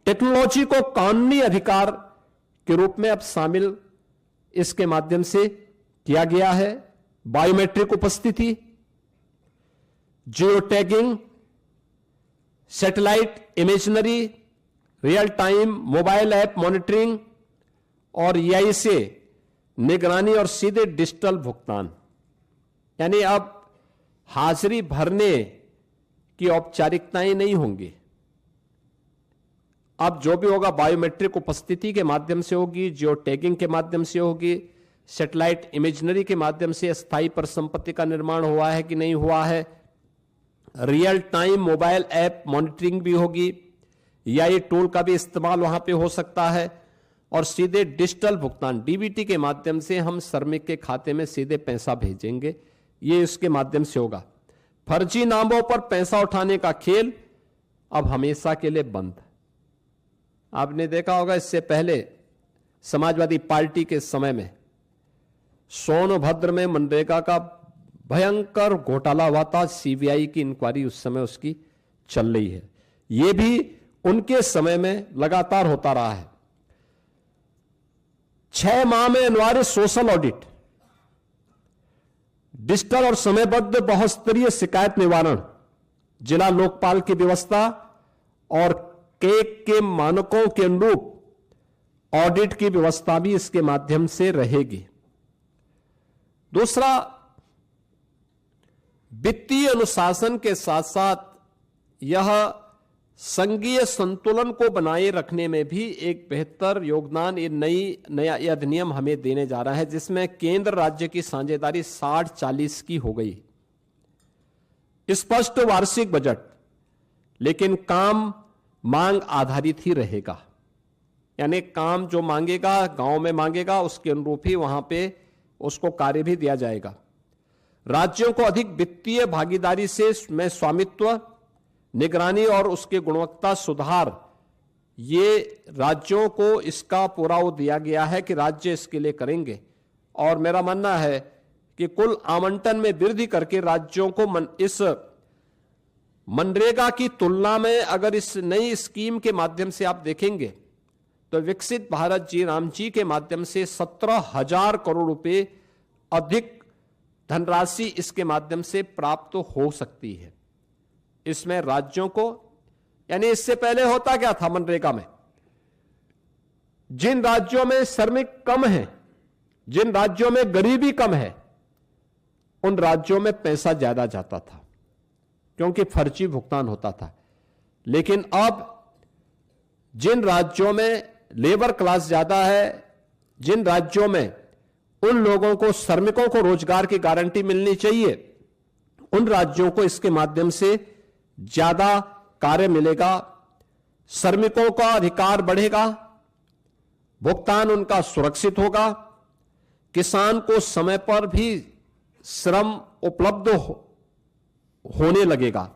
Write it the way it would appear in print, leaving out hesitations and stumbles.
Technology को कानूनी अधिकार के रूप में अब शामिल इसके माध्यम से किया गया है। बायोमेट्रिक उपस्थिति, geo tagging, satellite imagery, real time mobile app monitoring और EI से निगरानी और सीधे डिजिटल भुगतान, यानी अब हाजिरी भरने की औपचारिकताएं नहीं होंगी। अब जो भी होगा बायोमेट्रिक उपस्थिति के माध्यम से होगी, जियो टैगिंग के माध्यम से होगी, सैटेलाइट इमेजरी के माध्यम से स्थायी परिसंपत्ति का निर्माण हुआ है कि नहीं हुआ है, real time mobile app monitoring भी होगी, EI टूल का भी इस्तेमाल वहां पे हो सकता है, और सीधे डिजिटल भुगतान DBT के माध्यम से हम श्रमिक के खाते में सीधे पैसा भेजेंगे, ये इसके माध्यम से होगा। फर्जी नामों पर पैसा उठाने का खेल अब हमेशा के लिए बंद। आपने देखा होगा इससे पहले समाजवादी पार्टी के समय में सोनभद्र में मनरेगा का भयंकर घोटाला हुआ था। CBI की इंक्वायरी उस समय उसकी चल रही है। यह भी उनके समय में लगातार होता रहा है। 6 माह में अनिवार्य सोशल ऑडिट, डिजिटल और समयबद्ध बहुस्तरीय शिकायत निवारण, जिला लोकपाल की व्यवस्था और केक के मानकों के अनुरूप ऑडिट की व्यवस्था भी इसके माध्यम से रहेगी। दूसरा, वित्तीय अनुशासन के साथ साथ यह संघीय संतुलन को बनाए रखने में भी एक बेहतर योगदान ये नया अधिनियम हमें देने जा रहा है, जिसमें केंद्र राज्य की साझेदारी 60-40 की हो गई। स्पष्ट वार्षिक बजट, लेकिन काम मांग आधारित ही रहेगा, यानी काम जो मांगेगा गांव में मांगेगा उसके अनुरूप ही वहां पे उसको कार्य भी दिया जाएगा। राज्यों को अधिक वित्तीय भागीदारी से में स्वामित्व, निगरानी और उसके गुणवत्ता सुधार, ये राज्यों को इसका पूरा वो दिया गया है कि राज्य इसके लिए करेंगे। और मेरा मानना है कि कुल आवंटन में वृद्धि करके राज्यों को इस मनरेगा की तुलना में अगर इस नई स्कीम के माध्यम से आप देखेंगे तो विकसित भारत जी राम जी के माध्यम से 17,000 करोड़ रुपए अधिक धनराशि इसके माध्यम से प्राप्त हो सकती है। इसमें राज्यों को, यानी इससे पहले होता क्या था मनरेगा में, जिन राज्यों में श्रमिक कम है, जिन राज्यों में गरीबी कम है, उन राज्यों में पैसा ज्यादा जाता था क्योंकि फर्जी भुगतान होता था। लेकिन अब जिन राज्यों में लेबर क्लास ज्यादा है, जिन राज्यों में उन लोगों को, श्रमिकों को रोजगार की गारंटी मिलनी चाहिए, उन राज्यों को इसके माध्यम से ज्यादा कार्य मिलेगा, श्रमिकों का अधिकार बढ़ेगा, भुगतान उनका सुरक्षित होगा, किसान को समय पर भी श्रम उपलब्ध होने लगेगा।